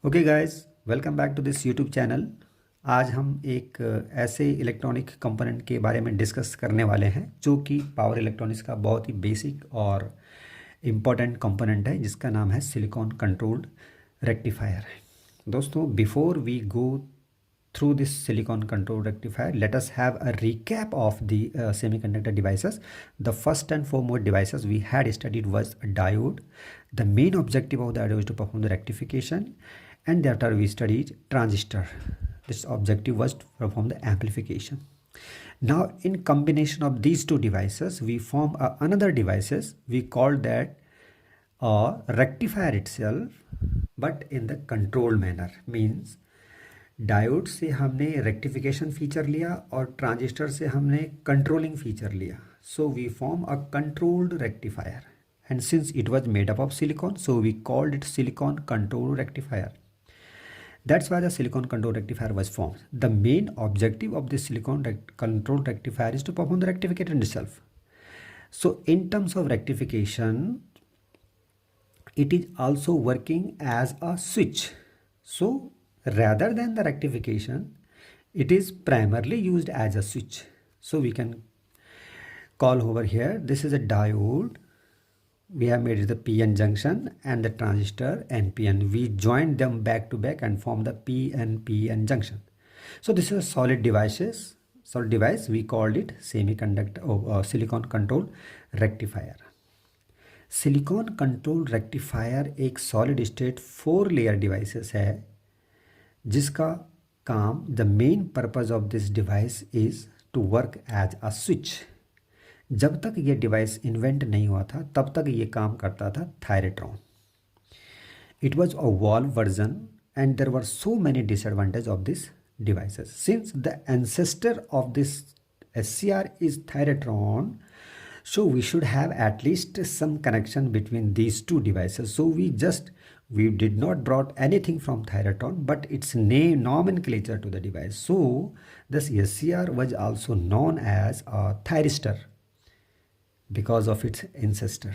Okay guys, welcome back to this YouTube channel. आज हम एक ऐसे इलेक्ट्रॉनिक कंपोनेंट के बारे में डिस्कस करने वाले हैं जो कि पावर इलेक्ट्रॉनिक्स का बहुत ही बेसिक और इम्पोर्टेंट कंपोनेंट है, जिसका नाम है सिलिकॉन कंट्रोल्ड रेक्टिफायर। दोस्तों, before we go through this silicon control rectifier, let us have a recap of the semiconductor devices. The first and foremost devices we had studied was a diode. The main objective of the diode is to perform the rectification, and thereafter we studied transistor. This objective was to perform the amplification. Now in combination of these two devices we form another devices. We call that rectifier itself, but in the controlled manner. Means diode से हमने rectification feature लिया और transistor से हमने controlling feature लिया. So we form a controlled rectifier, and since it was made up of silicon, so we called it silicon control rectifier. That's why the silicon control rectifier was formed. The main objective of this silicon control rectifier is to perform the rectification itself. So in terms of rectification, it is also working as a switch. So rather than the rectification, it is primarily used as a switch. So we can call over here, this is a diode. We have made it the PN junction and the transistor NPN. We joined them back to back and form the PN junction. So this is a solid device. We called it silicon control rectifier. Silicon control rectifier एक solid state 4 layer devices है, जिसका काम, the main purpose of this device is to work as a switch. जब तक ये device invent नहीं हुआ था तब तक ये काम करता था thyratron. It was a valve version and there were so many disadvantage of this devices. Since the ancestor of this SCR is thyratron, so we should have at least some connection between these two devices. So we did not brought anything from Thyratron, but its name nomenclature to the device. So this SCR was also known as a thyristor because of its ancestor.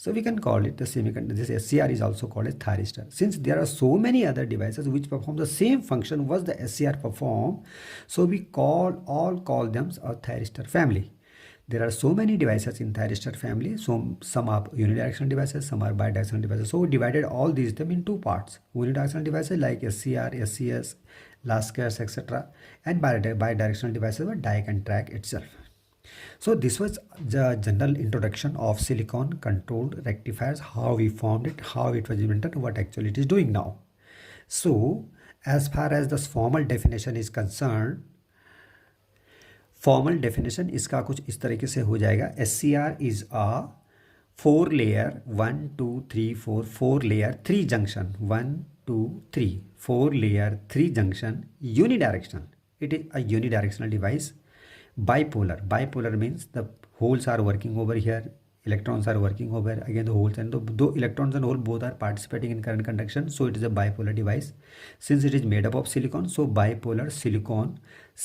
So we can call it the semiconductor. This SCR is also called as thyristor. Since there are so many other devices which perform the same function was the SCR perform, so we call them a thyristor family. There are so many devices in thyristor family. So some are unidirectional devices, some are bidirectional devices. So we divided all these them in two parts: unidirectional devices like SCR, SCS, Lascars, etc., and bidirectional devices were dioc and track itself. So this was the general introduction of silicon controlled rectifiers, how we formed it, how it was invented, what actually it is doing now. So as far as the formal definition is concerned, formal definition इसका कुछ इस तरीके से हो जाएगा. SCR is a 4 layer 1 2 3 4 layer 3 junction 1 2 3 4 layer 3 junction unidirectional. It is a unidirectional device. Bipolar means the holes are working over here, electrons are working over again the holes, and the electrons and hole both are participating in current conduction. So it is a bipolar device. Since it is made up of silicon, so bipolar silicon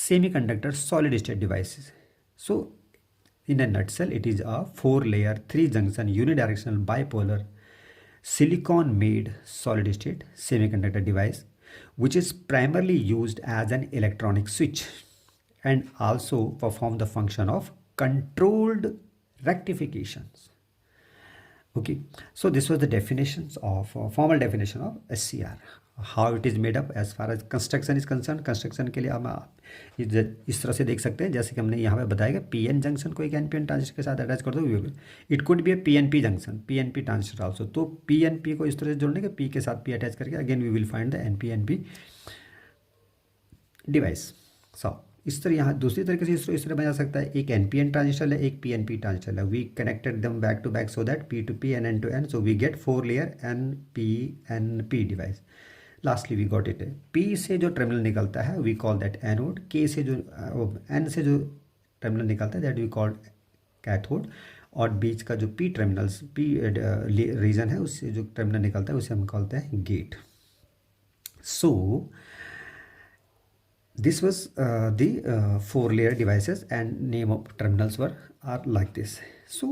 semiconductor solid state devices. So in a nutshell, it is a 4 layer 3 junction unidirectional bipolar silicon made solid state semiconductor device, which is primarily used as an electronic switch and also perform the function of controlled rectifications. Okay, so this was the definitions of formal definition of SCR, how it is made up. As far as construction is concerned, construction के लिए हम इस तरह से देख सकते हैं, जैसे कि हमने यहाँ पे बताया कि PN जंक्शन को एक NPN ट्रांजिस्टर के साथ अटैच कर दो. It could be A PNP junction, PNP transistor also. तो PNP को इस तरह से जोड़ने के P के साथ P अटैच करके again we will find the NPNP device. So इस तरह यहाँ दूसरी तरीके से इस तरह बना सकता है. एक NPN ट्रांजिस्टर है, एक PNP ट्रांजिस्टर है. We connected them back to back so that P to P and N to N. So we get 4 layer NPNP device. Lastly we got it. P से जो टर्मिनल निकलता है we call that anode. K से जो N से जो terminal निकलता है दैट वी कॉल कैथोड. और बीच का जो P टर्मिनल्स P रीजन है उससे जो टर्मिनल निकलता है उसे हम कहते हैं gate. So this was the 4 layer devices, and name of terminals are like this. So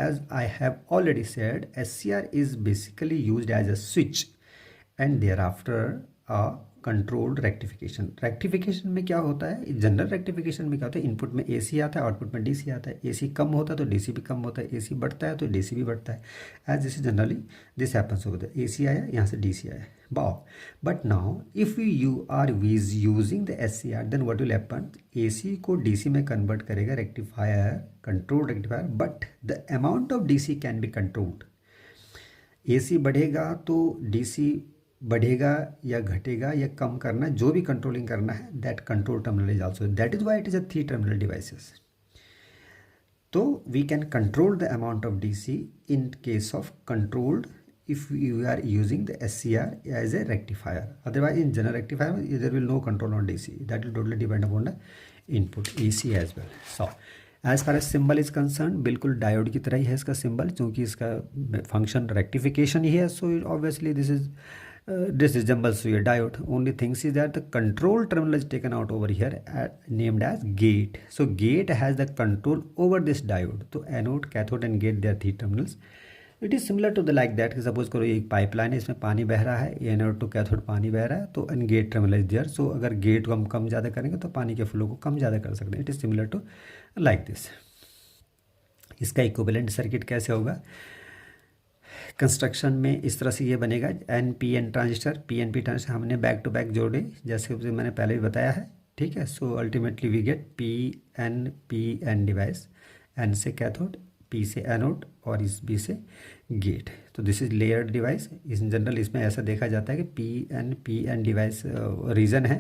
as I have already said, SCR is basically used as a switch and thereafter a controlled rectification. Rectification में क्या होता है, general rectification में क्या होता है, input में AC आता है, आउटपुट में डीसी आता है। एसी कम होता है तो डीसी भी कम होता है, एसी बढ़ता है तो डीसी भी बढ़ता है। As this is generally this happens over the AC आया, यहाँ से डीसी आया, wow. But now if you are using the S C R, then what will happen, AC को डीसी में कन्वर्ट करेगा rectifier, controlled rectifier, but the amount of DC can be controlled. AC बढ़ेगा तो DC बढ़ेगा या घटेगा या कम करना, जो भी कंट्रोलिंग करना है, that control terminal is also, that is why it is a 3 terminal devices. तो we can control the amount of DC in case of controlled if you are using the SCR as a rectifier. Otherwise in general rectifier there will no control on DC, that will totally depend upon the input AC as well. So as far as symbol is concerned, बिल्कुल diode की तरह ही है इसका symbol, क्योंकि इसका function rectification ही है, so obviously this resembles to a diode. Only things is that the control terminal is taken out over here named as gate. So gate has the control over this diode. तो anode, cathode and gate, they are 3 terminals. It is similar to the like that कि suppose करो ये एक pipeline है, इसमें पानी बह रहा है, एनोड टू कैथोड पानी बह रहा है, तो an gate terminal is there. So अगर गेट को हम कम ज़्यादा करेंगे तो पानी के फ्लो को कम ज़्यादा कर सकते हैं। It is similar to like this. इसका इक्विवेलेंट सर्किट कैसे होगा, कंस्ट्रक्शन में इस तरह से ये बनेगा, N P N transistor, P N P transistor हमने बैक टू बैक जोड़े, जैसे मैंने पहले भी बताया है, ठीक है। So ultimately we get P N device, N से कैथोड, पी से एनोड और इस बी से गेट। तो this is layered device. In general इसमें ऐसा देखा जाता है कि पी एन डिवाइस रीजन है,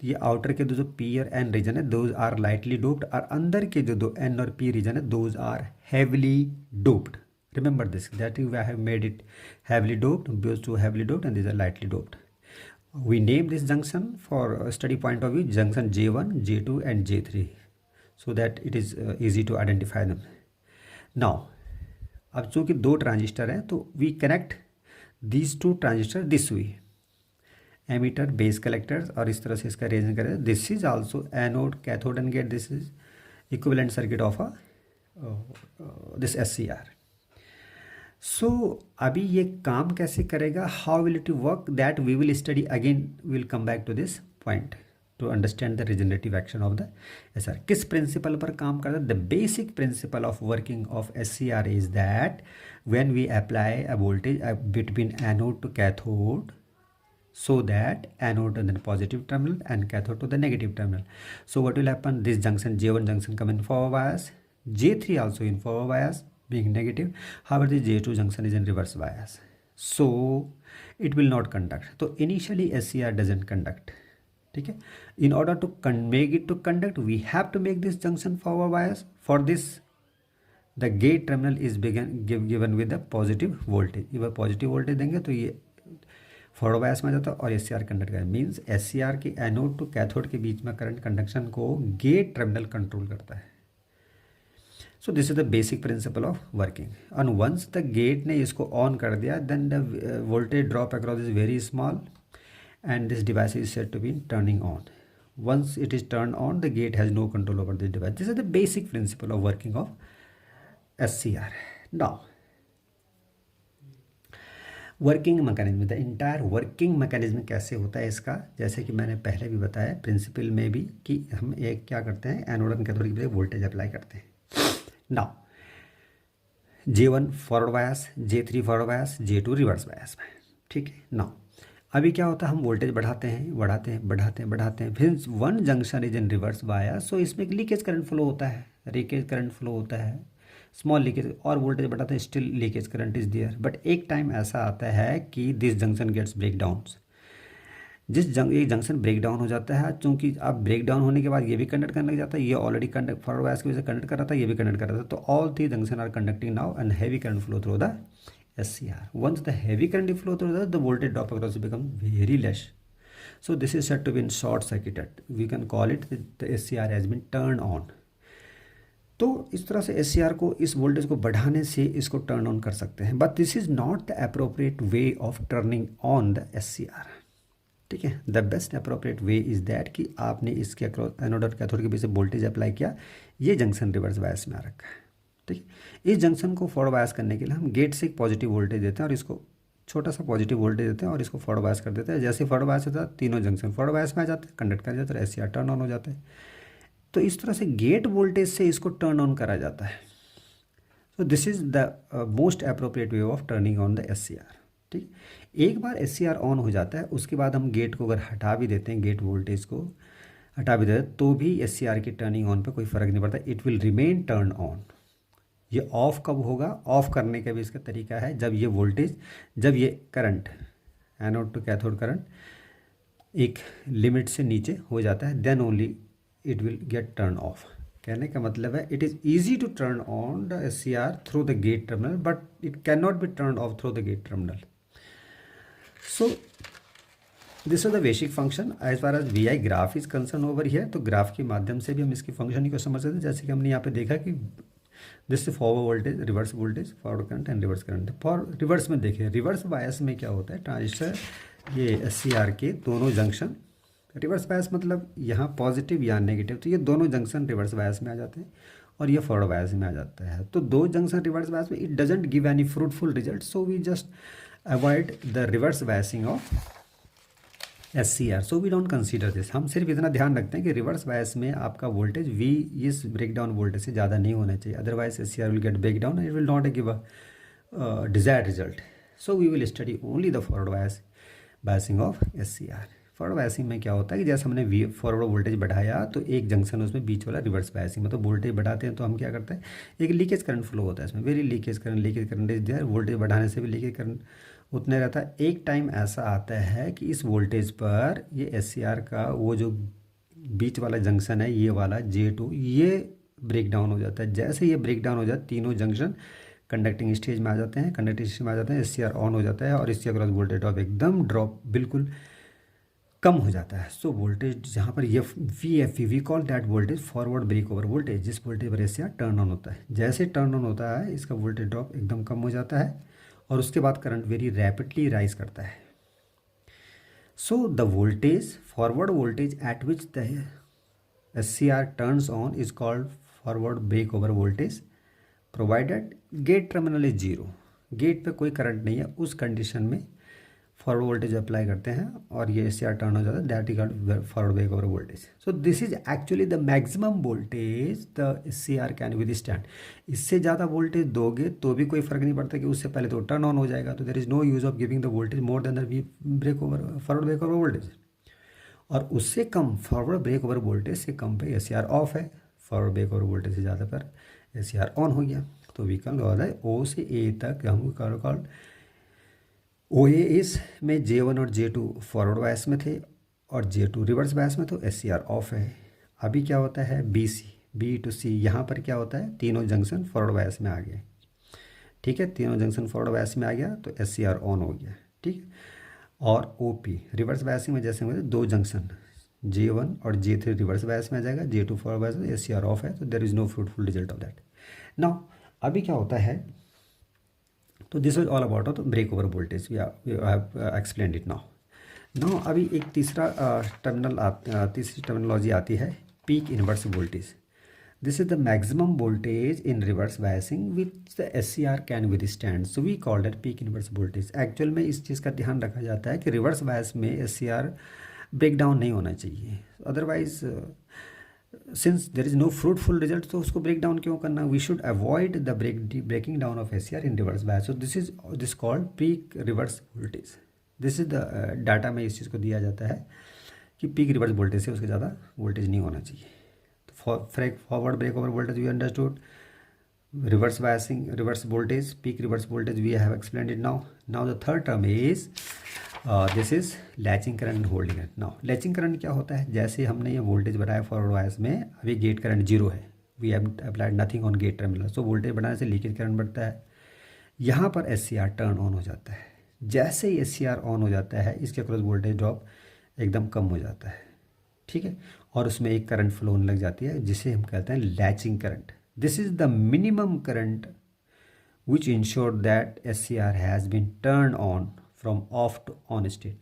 तो ये आउटर के जो पी और एन रीजन है दोज आर लाइटली डोप्ड, और अंदर के जो 2 एन और पी रीजन है those are heavily doped. Remember this, that you have made it heavily doped, those 2 heavily doped and these are lightly doped. We name this junction for study point of view junction J1, J2 and J3 so that it is easy to identify them. Now अब चूँकि 2 transistor हैं तो we connect these 2 transistor this way, emitter base collectors, और इस तरह से इसका arrangement करें। This is also anode, cathode and gate, this is equivalent circuit of a this SCR. So अभी ये काम कैसे करेगा, how will it work, that we will study again, will come back to this point to understand the regenerative action of the SCR. किस principle पर काम करता है, the basic principle of working of SCR is that when we apply a voltage between anode to cathode, so that anode and then positive terminal and cathode to the negative terminal. So what will happen, this junction J1 junction come in forward bias, J3 also in forward bias being negative, however the J2 junction is in reverse bias, so it will not conduct. So initially SCR doesn't conduct, ठीक है। in order to make it to conduct, we have to make this junction forward bias. For this the gate terminal is given with the positive voltage. if a positive voltage देंगे तो ये forward bias में जाता है और SCR conduct करेगा, means SCR के anode to cathode के बीच में करंट कंडक्शन को गेट टर्मिनल कंट्रोल करता है। So this is the basic principle of working. And once the gate ने इसको ऑन कर दिया, then the voltage drop across is very small and this device is said to be turning on. Once it is turn on, the gate has no control over this device. This is the basic principle of working of SCR. Now working mechanism, the entire working mechanism कैसे होता है इसका, जैसे कि मैंने पहले भी बताया प्रिंसिपल में भी, कि हम एक क्या करते हैं, एनोड एंड कैथोड की वजह वोल्टेज अप्लाई करते हैं। Now J1 forward bias, J3 forward bias, J2 reverse bias में, ठीक है। नाउ अभी क्या होता है, हम वोल्टेज बढ़ाते हैं, फिर 1 junction is in reverse bias, so इसमें लीकेज करंट फ्लो होता है, स्मॉल लीकेज, और वोल्टेज बढ़ाते हैं, still leakage current is there. But एक टाइम ऐसा आता है कि this junction gets break down, एक जंक्शन ब्रेक डाउन हो जाता है, क्योंकि अब ब्रेक डाउन होने के बाद ये भी कंडक्ट करने लग जाता है, ये ऑलरेडी कंडक्ट फॉरवर्ड बायस की वजह से कंडक्ट कर रहा था, ये भी कंडक्ट कर रहा था, तो all 3 junction are conducting now and heavy current flow through the SCR. Once the heavy current flow through the voltage drop across become very less. So this is said to be in short circuited. We can call it the SCR has been turned on. तो इस तरह से SCR को इस voltage को बढ़ाने से इसको टर्न ऑन कर सकते हैं, but this is not the appropriate way of turning on the SCR, ठीक है। The best appropriate way is that कि आपने इसके एनोड और कैथोड के बीच से वोल्टेज अप्लाई किया, ये जंक्शन रिवर्स बायस में आ रखा है, ठीक है। इस जंक्शन को फॉरवर्ड बायस करने के लिए हम गेट से एक पॉजिटिव वोल्टेज देते हैं और इसको छोटा सा पॉजिटिव वोल्टेज देते हैं और इसको फॉरवर्ड बायस कर देते हैं। जैसे फॉरवर्ड बायस होता है तीनों जंक्शन फॉरवर्ड बायस में आ जाते हैं, कंडक्ट कर जाते हैं, एस टर्न ऑन हो जाता है। तो इस तरह से गेट वोल्टेज से इसको टर्न ऑन करा जाता है। तो this is the most appropriate way of turning on the S. ठीक, एक बार एस ऑन हो जाता है उसके बाद हम गेट को अगर हटा भी देते हैं, गेट वोल्टेज को हटा भी देते हैं तो भी एस की टर्निंग ऑन पे कोई फ़र्क नहीं पड़ता, it will remain turn on. ये ऑफ कब होगा? ऑफ करने का भी इसका तरीका है, जब ये वोल्टेज, जब ये current anode to cathode current एक लिमिट से नीचे हो जाता है, then only it will gate turn off. कहने का मतलब है it is easy to turn on the S through the gate terminal but it cannot be turn off through the gate terminal. So this is the basic function as far as V I graph is concern over here. तो graph के माध्यम से भी हम इसकी function को समझ सकते हैं। जैसे कि हमने यहाँ पे देखा कि this forward voltage, reverse voltage, forward current and reverse current. For reverse में देखिए, रिवर्स बायस में क्या होता है, ट्रांजिस्टर ये एस के दोनों जंक्शन, रिवर्स बायस मतलब यहाँ पॉजिटिव या नेगेटिव, तो ये दोनों जंक्शन रिवर्स बायस में आ जाते हैं और ये फॉरवर्ड बायस में आ जाता है। तो दो जंक्शन रिवर्स बायस में it doesn't give any fruitful result, so we just avoid the reverse biasing of S so we don't consider this. हम सिर्फ इतना ध्यान रखते हैं कि रिवर्स बायस में आपका वोल्टेज वी इस ब्रेकडाउन वोल्टेज से ज़्यादा नहीं होना चाहिए, otherwise S will get break down and it will not give a desired result. So we will study only the forward biasing of S. Forward biasing में क्या होता है कि जैसे हमने वी फॉरवर्ड वोल्टेज बढ़ाया तो एक जंक्शन उसमें बीच वाला रिवर्स बायसिंग, मतलब वोल्टेज बढ़ाते हैं तो हम क्या करते हैं, एक लीकेज करंट फ्लो होता है इसमें, very leakage current is there, voltage बढ़ाने से भी लीकेज करंट उतने रहता है। एक टाइम ऐसा आता है कि इस वोल्टेज पर ये एस का वो जो बीच वाला जंक्शन है ये वाला J2 ये ब्रेक डाउन हो जाता है। जैसे ये ब्रेक डाउन हो जाता है तीनों जंक्शन कंडक्टिंग स्टेज में आ जाते हैं, कंडक्टिंग स्टेज में आ जाते हैं, एस ऑन हो जाता है और इसके अक्रॉस वोल्टेज ड्रॉप एकदम ड्रॉप बिल्कुल कम हो जाता है। सो वोल्टेज जहाँ पर ये we call that voltage forward break over voltage, जिस वोल्टेज पर एस टर्न ऑन होता है। जैसे टर्न ऑन होता है इसका वोल्टेज ड्रॉप एकदम कम हो जाता है और उसके बाद करंट वेरी रैपिडली राइज करता है। So the voltage, forward voltage at which the S turns on is called forward break over voltage provided gate terminal is zero. Gate पे कोई करंट नहीं है, उस कंडीशन में फॉरवर्ड वोल्टेज अप्लाई करते हैं और ये एस टर्न हो जाता है, that is called forward break over voltage. So this is actually the maximum voltage the S can withstand. इससे ज़्यादा वोल्टेज दोगे तो भी कोई फर्क नहीं पड़ता कि उससे पहले तो टर्न ऑन हो जाएगा, तो there is no use of giving the voltage more than the break over forward break over voltage. और उससे कम फॉरवर्ड ब्रेक ओवर वोल्टेज से कम पे एस ऑफ है, फॉरवर्ड ब्रेक ओवर वोल्टेज से ज़्यादा पर एस ऑन हो गया। तो वी कैन कॉल है ओ से ए तक हम कॉल ओ ए इस में J1 और J2 फॉरवर्ड बायस में थे और J2 रिवर्स बायस में, तो एस ऑफ है। अभी क्या होता है बी टू सी, यहाँ पर क्या होता है तीनों जंक्शन फॉरवर्ड बायस में आ गए। ठीक है, तीनों जंक्शन फॉरवर्ड बायस में आ गया तो एस ऑन हो गया। ठीक है, और OP रिवर्स बायसिंग में जैसे होते दो जंक्शन J1 और J3 रिवर्स बायस में आ जाएगा, J2 फॉरवर्ड बायस में, एस ऑफ है, तो there is no fruitful result of that. Now अभी क्या होता है, तो this is all about the break over voltage, we have explained it now अभी एक तीसरा तीसरी टर्मिनोलॉजी आती है peak inverse voltage. This is the maximum voltage in reverse biasing which the S can withstand, so we called it peak inverse voltage. Actual में इस चीज़ का ध्यान रखा जाता है कि रिवर्स बायस में एस ब्रेक डाउन नहीं होना चाहिए, otherwise since there is no fruitful result, तो उसको ब्रेक डाउन क्यों करना, we should avoid the breaking down of S in reverse bias. So this called peak reverse voltage. This is the data में इस चीज़ को दिया जाता है कि पीक रिवर्स वोल्टेज से उसके ज़्यादा वोल्टेज नहीं होना चाहिए। तो forward break over voltage we understood, reverse biasing reverse voltage, peak reverse voltage we have explained it now the third term is this is latching current and holding current. Now latching current क्या होता है, जैसे हमने ये voltage बढ़ाया forward bias में, अभी gate current zero है, we have applied nothing on gate terminal, so voltage बढ़ाने से लीकेज करंट बढ़ता है। यहाँ पर एस टर्न ऑन हो जाता है, जैसे ही एस ऑन हो जाता है इसके अक्रॉस वोल्टेज ड्रॉप एकदम कम हो जाता है। ठीक है, और उसमें एक करंट फ्लो होने लग जाती है जिसे हम कहते हैं latching current. This is the minimum current which ensure that S has been turn on from off to on state.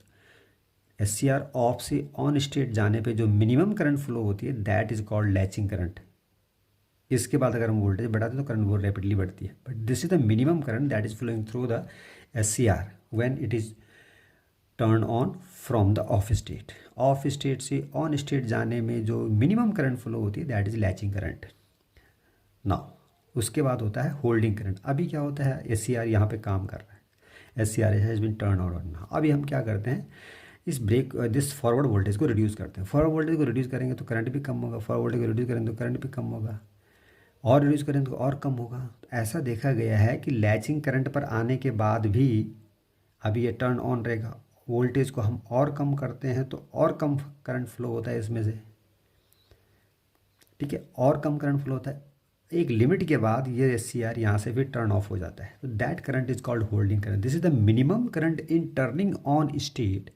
S off से ऑन स्टेट जाने पे जो मिनिमम करंट फ्लो होती है that is called latching current. इसके बाद अगर हम वोल्टेज बढ़ाते हैं तो करंट बहुत रैपिडली बढ़ती है, but this is the minimum current that is flowing through the SCR when it is turn on from the off state. Off state से ऑन स्टेट जाने में जो मिनिमम करंट फ्लो होती है that is latching current. Now उसके बाद होता है होल्डिंग करंट। अभी क्या होता है, SCR यहाँ पे काम कर रहा है, SCR has been turn on. अभी हम क्या करते हैं, इस दिस फॉरवर्ड वोल्टेज को रिड्यूस करते हैं। फॉरवर्ड वोल्टेज को रिड्यूस करेंगे तो करंट भी कम होगा, फॉरवर्ड वोल्टेज को रिड्यूस करेंगे तो करंट भी कम होगा, और रिड्यूस करेंगे तो और कम होगा। तो ऐसा देखा गया है कि लैचिंग करंट पर आने के बाद भी अभी ये टर्न ऑन रहेगा। वोल्टेज को हम और कम करते हैं तो और कम करंट फ्लो होता है इसमें से, ठीक है, और कम करंट फ्लो होता है। एक लिमिट के बाद ये SCR यहाँ से फिर टर्न ऑफ हो जाता है। तो that current is called holding current. This is the minimum current in turning on state.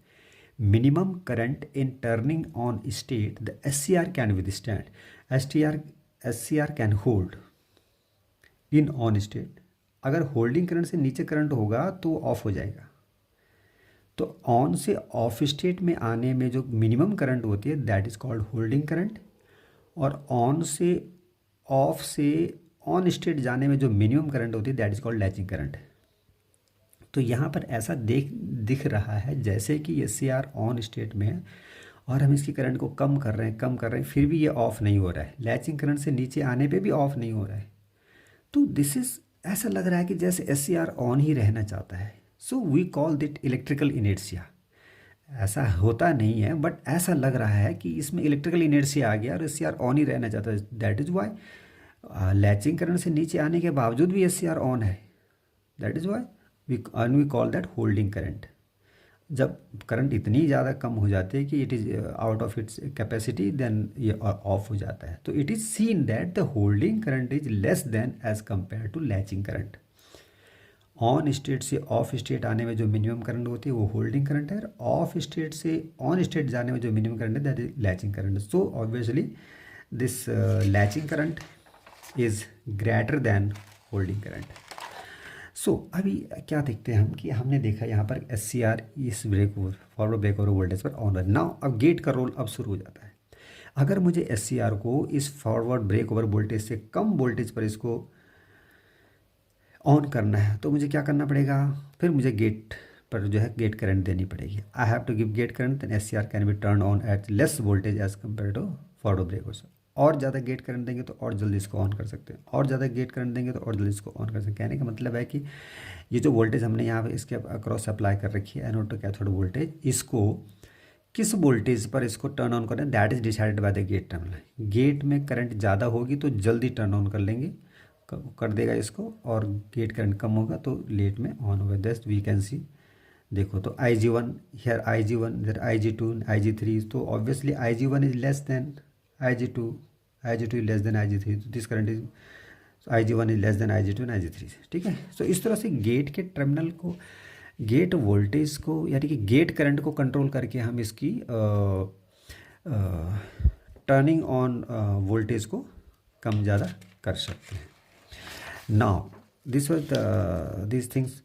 Minimum current in turning on state the SCR can withstand. SCR can hold in on state. अगर holding current से नीचे current होगा तो of हो जाएगा। तो on से off state में आने में जो मिनिमम करंट होती है that is called holding current, और ऑन से ऑफ से ऑन स्टेट जाने में जो मिनिमम करंट होती है that is called latching current. तो यहाँ पर ऐसा दिख रहा है जैसे कि SCR ऑन स्टेट में है और हम इसकी करंट को कम कर रहे हैं फिर भी ये ऑफ नहीं हो रहा है। लैचिंग करंट से नीचे आने पे भी ऑफ नहीं हो रहा है। तो दिस इज, ऐसा लग रहा है कि जैसे SCR ऑन ही रहना चाहता है। So we call that electrical inertia. ऐसा होता नहीं है बट ऐसा लग रहा है कि इसमें इलेक्ट्रिकल इनर्शिया आ गया और SCR ऑन ही रहना चाहता है। That is why latching current से नीचे आने के बावजूद भी SCR ऑन है। That is why we call that holding current. जब करंट इतनी ज़्यादा कम हो जाती है कि it is out of its capacity then ये ऑफ हो जाता है। तो it is seen that the holding current is less than as compare to latching current. On state से ऑफ स्टेट आने में जो मिनिमम करंट होती है वो होल्डिंग करंट है, ऑफ स्टेट से ऑन स्टेट जाने में जो मिनिमम करंट है that is latching current. So obviously this latching current is greater than holding current. So अभी क्या देखते हैं हम कि हमने देखा यहाँ पर SCR इस break over forward break over voltage पर ऑन है। नाउ अब गेट का रोल अब शुरू हो जाता है। अगर मुझे SCR को इस फॉरवर्ड ब्रेक ओवर वोल्टेज से कम वोल्टेज पर इसको ऑन करना है तो मुझे क्या करना पड़ेगा, फिर मुझे गेट पर जो है गेट करंट देनी पड़ेगी। I have to give gate current then SCR can be turn on at less voltage as compare to forward break over. और ज़्यादा गेट करंट देंगे तो और जल्दी इसको ऑन कर सकते हैं, और ज़्यादा गेट करंट देंगे तो और जल्दी इसको ऑन कर सकते हैं। कहने का मतलब है कि ये जो वोल्टेज हमने यहाँ पे इसके अक्रॉस अप्लाई कर रखी है एनोड टू कैथोड वोल्टेज, इसको किस वोल्टेज पर इसको टर्न ऑन करें that is decided by the gate terminal. Gate में करंट ज़्यादा होगी तो जल्दी टर्न ऑन कर लेंगे, कर देगा इसको, और गेट करंट कम होगा तो लेट में ऑन होगा। दस वी कैन सी, देखो तो IG1 here, IG1 there IG2 IG3, तो obviously IG1 is less then IG2, IG2 is less then IG3, तो this current is IG1 is less then IG2 and IG3। ठीक है, सो इस तरह से गेट के टर्मिनल को, गेट वोल्टेज को यानी कि गेट करंट को कंट्रोल करके हम इसकी टर्निंग ऑन वोल्टेज को कम ज़्यादा कर सकते हैं। Now this was this things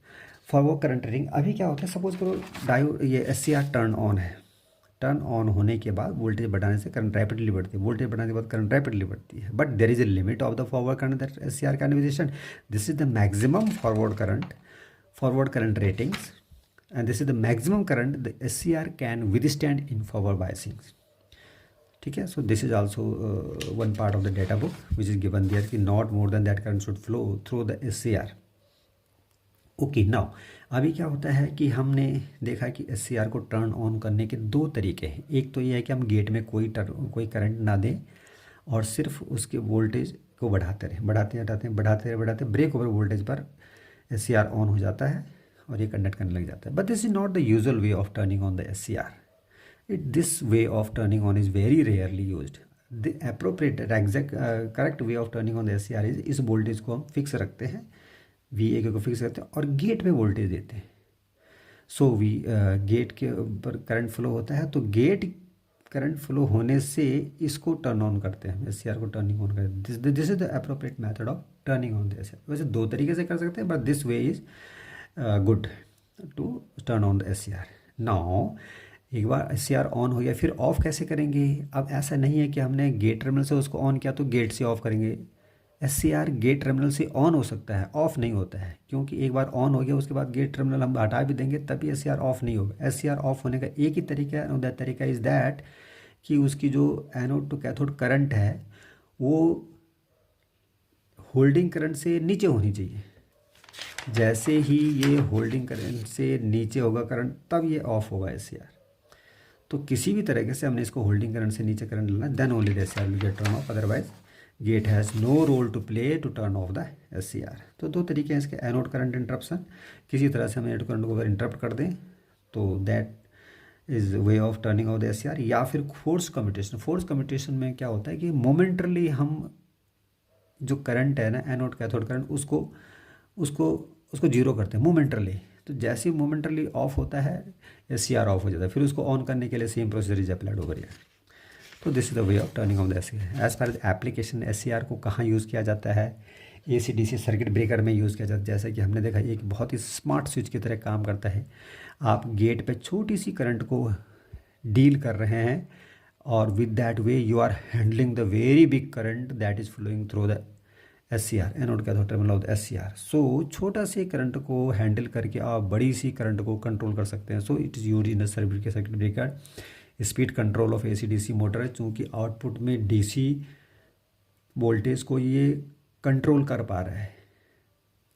forward current rating. अभी क्या होता है, सपोज करो डायोड ये SCR टर्न ऑन है, टर्न ऑन होने के बाद वोल्टेज बढ़ाने से करंट रैपिडली बढ़ती है, वोल्टेज बढ़ाने के बाद करंट रैपिडली बढ़ती है, but there is a limit of the forward current that SCR can withstand. This is the maximum forward current ratings and this is the maximum current the SCR can withstand in forward biasing. ठीक है, so this is also one part of the data book which is given there कि not more than that current should flow through the SCR। Okay, now अभी क्या होता है कि हमने देखा कि SCR को टर्न ऑन करने के दो तरीके हैं। एक तो ये है कि हम गेट में कोई करंट ना दें और सिर्फ उसके वोल्टेज को बढ़ाते रहें, बढ़ाते ब्रेक ओवर वोल्टेज पर SCR ऑन हो जाता है और ये कंडक्ट करने लग जाता है। But this is not the usual way of turning on the SCR। This way of turning on is very rarely used. The appropriate exact correct way of turning on the SCR is, इस voltage को हम fix रखते हैं, VA को fix करते हैं और gate में वोल्टेज देते हैं। सो गेट के ऊपर करंट फ्लो होता है तो गेट करंट फ्लो होने से इसको टर्न ऑन करते हैं, SCR को टर्निंग ऑन करते हैं। This is the appropriate method of turning on the SCR। वैसे दो तरीके से कर सकते हैं but this way is good to turn on the SCR। Now एक बार SCR ऑन हो गया फिर ऑफ कैसे करेंगे। अब ऐसा नहीं है कि हमने गेट टर्मिनल से उसको ऑन किया तो गेट से ऑफ करेंगे, SCR गेट टर्मिनल से ऑन हो सकता है, ऑफ नहीं होता है, क्योंकि एक बार ऑन हो गया उसके बाद गेट टर्मिनल हम हटा भी देंगे तभी SCR ऑफ नहीं होगा। SCR ऑफ होने का एक ही तरीका है, दैट तरीका इज़ दैट कि उसकी जो एनोड टू कैथोड करंट है वो होल्डिंग करंट से नीचे होनी चाहिए। जैसे ही ये होल्डिंग करंट से नीचे होगा करंट, तब ये ऑफ होगा SCR। तो किसी भी तरीके से हमने इसको होल्डिंग करंट से नीचे करंट लेना, then only the SCR will gate turn off, otherwise gate has no role to play to turn off the SCR। तो दो तरीके हैं इसके, एनोड करंट इंटरप्शन, किसी तरह से हम एनोड करंट को अगर इंटरप्ट कर दें तो that is way of turning off the SCR, या फिर फोर्स कम्यूटेशन। फोर्स कम्यूटेशन में क्या होता है कि मोमेंटरली हम जो करंट है ना, एनोड कैथोड करंट, उसको उसको उसको जीरो करते हैं मोमेंटरली। तो जैसे ही मोमेंटरली ऑफ होता है SCR ऑफ हो जाता है, फिर उसको ऑन करने के लिए same procedure is applied over here. तो this is the way of turning off the SCR। As per application SCR को कहाँ यूज़ किया जाता है, AC/DC सर्किट ब्रेकर में यूज़ किया जाता है। जैसा कि हमने देखा एक बहुत ही स्मार्ट स्विच की तरह काम करता है। आप गेट पे छोटी सी करंट को डील कर रहे हैं और with that way you are handling the very big current that is flowing through the SCR, anode cathode terminal of the SCR। So छोटा से करंट को हैंडल करके आप बड़ी सी करंट को कंट्रोल कर सकते हैं। So it is used in the circuit breaker. Speed control of AC/DC motor है, चूँकि आउटपुट में DC वोल्टेज को ये कंट्रोल कर पा रहा है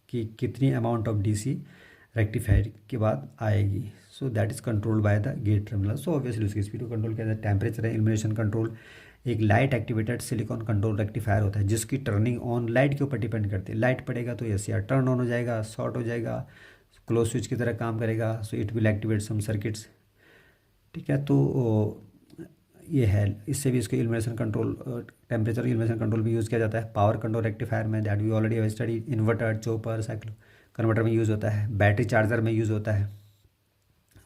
कि कितनी अमाउंट ऑफ DC रेक्टिफायर के बाद आएगी। So that is controlled by the gate terminal. So obviously उसकी स्पीड को कंट्रोल किया जाता है। टेम्परेचर है, इल्यूमिनेशन कंट्रोल, एक light activated silicon control rectifier होता है जिसकी टर्निंग ऑन लाइट के ऊपर डिपेंड करती है। लाइट पड़ेगा तो SCR टर्न ऑन हो जाएगा, शॉर्ट हो जाएगा, क्लोज स्विच की तरह काम करेगा। So it will activate some circuits, ठीक है। तो ये है, इससे भी इसको illumination control, temperature illumination control भी यूज़ किया जाता है। पावर कंट्रोल रेक्टिफायर में that we already have study. Inverter, chopper, cyclo converter में यूज़ होता है। बैटरी चार्जर में यूज़ होता है।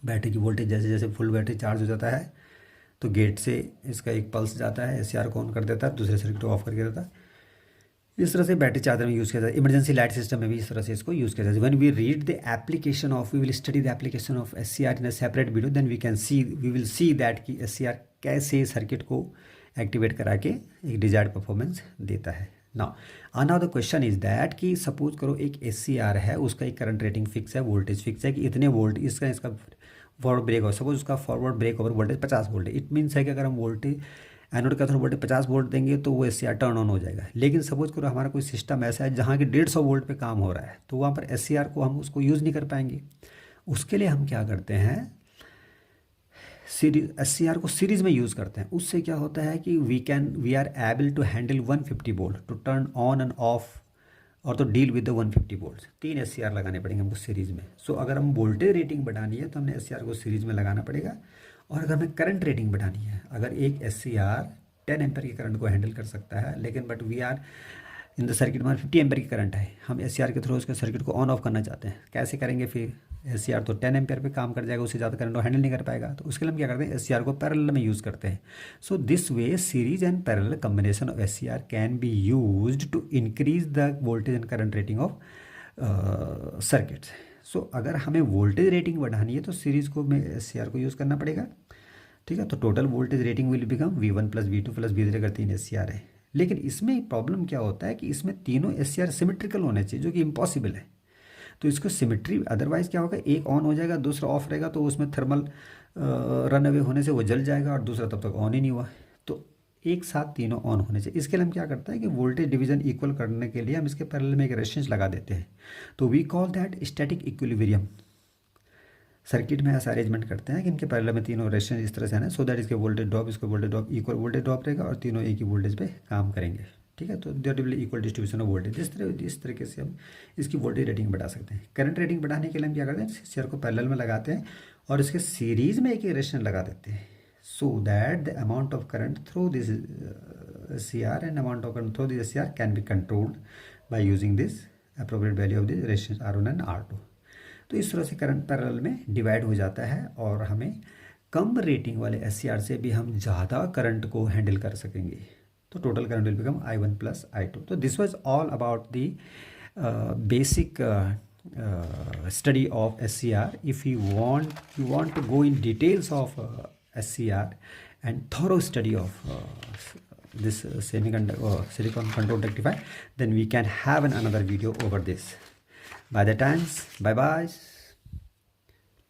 बैटरी की वोल्टेज जैसे जैसे फुल बैटरी चार्ज हो जाता है तो गेट से इसका एक पल्स जाता है, SCR को ऑन कर देता है, दूसरे सर्किट को ऑफ करके देता है। इस तरह से बैटरी चार्जर में यूज़ किया जाता है। इमरजेंसी लाइट सिस्टम में भी इस तरह से इसको यूज़ किया जाता है। When we read the application of, we will study the application of SCR in a separate video, then we will see that कि SCR कैसे सर्किट को एक्टिवेट करा के एक डिजायर्ड परफॉर्मेंस देता है। Now the question is that कि suppose करो एक SCR है, उसका एक करंट रेटिंग फिक्स है, वोल्टेज फिक्स है कि इतने वोल्ट इसका फॉरवर्ड ब्रेक हो। सपोज उसका forward break over voltage 50 volt है। इट मीन्स है कि अगर हम वोल्टेज एनोड का थोड़ा वोल्टेज 50 वोल्ट देंगे तो वो SCR टर्न ऑन हो जाएगा। लेकिन सपोज करो हमारा कोई सिस्टम ऐसा है जहाँ की 150 वोल्ट पे काम हो रहा है, तो वहाँ पर SCR को हम उसको यूज़ नहीं कर पाएंगे। उसके लिए हम क्या करते हैं, SCR को सीरीज़ में यूज़ करते हैं। उससे क्या होता है कि we are able to handle 150 volt to turn on and off, और तो deal with the 150 volt. 3 SCR लगाने पड़ेंगे हमको सीरीज़ में। सो अगर हम वोल्टेज रेटिंग बढ़ानी है तो हमने SCR को सीरीज़ में लगाना पड़ेगा। और अगर हमें करंट रेटिंग बढ़ानी है, अगर एक SCR 10 एम्पेयर की करंट को हैंडल कर सकता है, लेकिन but we are in the circuit में 50 एम्पेयर की करंट है, हम SCR के थ्रू उसके सर्किट को ऑन ऑफ करना चाहते हैं, कैसे करेंगे फिर? SCR तो 10 एम्पेयर पे काम कर जाएगा, उससे ज़्यादा करंट को हैंडल नहीं कर पाएगा। तो उसके लिए हम क्या करते हैं, SCR को पैरेलल में यूज़ करते हैं। So this way series and parallel combination of SCR can be used to increase the voltage and current rating of circuits. So अगर हमें वोल्टेज रेटिंग बढ़ानी है तो सीरीज़ को में SCR को यूज़ करना पड़ेगा, ठीक है। तो total voltage rating will become V1 + V2 + V3 अगर 3 SCR है। लेकिन इसमें प्रॉब्लम क्या होता है कि इसमें तीनों SCR सिमेट्रिकल होने चाहिए, जो कि इम्पॉसिबल है। तो इसको सिमेट्री, अदरवाइज़ क्या होगा, एक ऑन हो जाएगा दूसरा ऑफ रहेगा, तो उसमें थर्मल रन अवे होने से वो जल जाएगा और दूसरा तब तक ऑन ही नहीं हुआ। तो एक साथ तीनों ऑन होने चाहिए। इसके लिए हम क्या करते हैं कि वोल्टेज डिवीजन इक्वल करने के लिए हम इसके पैरेलल में एक रेजिस्टेंस लगा देते हैं। तो we call that static equilibrium. Circuit में ऐसा अरेंजमेंट करते हैं कि इनके पैरेलल में तीनों रेजिस्टेंस इस तरह से है ना, सो दैट इसके वोल्टेज ड्रॉप, इसको voltage drop, equal voltage drop रहेगा और तीनों एक ही वोल्टेज पे काम करेंगे, ठीक है। तो that will equal distribution of voltage. इस तरीके से हम इसकी वोल्टेज रेटिंग बढ़ा सकते हैं। करंट रेटिंग बढ़ाने के लिए हम क्या करते हैं, SCR को पैरेलल में लगाते हैं और इसके सीरीज में एक रेजिस्टेंस लगा देते हैं, so that the amount of current through this SCR and amount of current through this SCR can be controlled by using this appropriate value of this resistance R1 and R2। तो इस तरह से current parallel में divide हो जाता है और हमें कम रेटिंग वाले SCR से भी हम ज़्यादा करंट को हैंडल कर सकेंगे। तो total current will become I1 + I2। तो this was all about the basic study of SCR. If you want to go in details of SCR and thorough study of this silicon control rectifier, then we can have another video over this. By the times, bye bye.